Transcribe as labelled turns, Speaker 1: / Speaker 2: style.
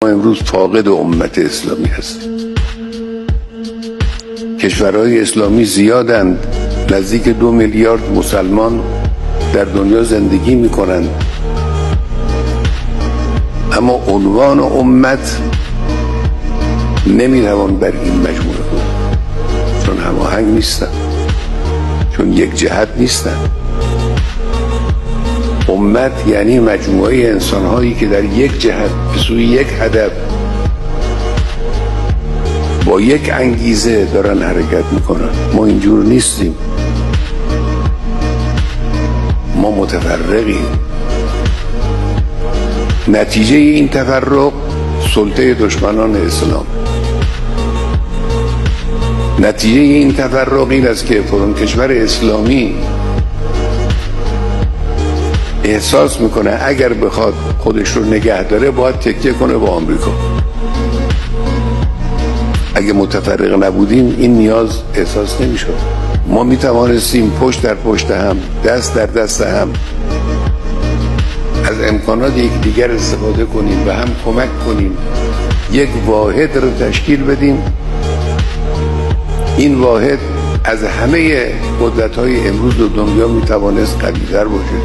Speaker 1: ما امروز فاقد امت اسلامی هستیم. کشورهای اسلامی زیادند، نزدیک 2 میلیارد مسلمان در دنیا زندگی میکنند، اما عنوان امت نمیتوان بر این مجموعه بود، چون هماهنگ نیستن، چون یک جهت نیستن. امت یعنی مجموعه انسانهایی که در یک جهت به سوی یک هدف با یک انگیزه دارن حرکت میکنن. ما اینجور نیستیم، ما متفرقیم. نتیجه این تفرق سلطه دشمنان اسلام. نتیجه این تفرق این است که فلان کشور اسلامی احساس میکنه اگر بخواد خودش رو نگه داره باید تکیه کنه با آمریکا. اگه متفرق نبودیم این نیاز احساس نمیشد. ما میتوانستیم پشت در پشت هم، دست در دست هم از امکانات یکدیگر استفاده کنیم و هم کمک کنیم یک واحد رو تشکیل بدیم. این واحد از همه قدرت‌های امروز دنیا میتوانست قوی‌تر باشه.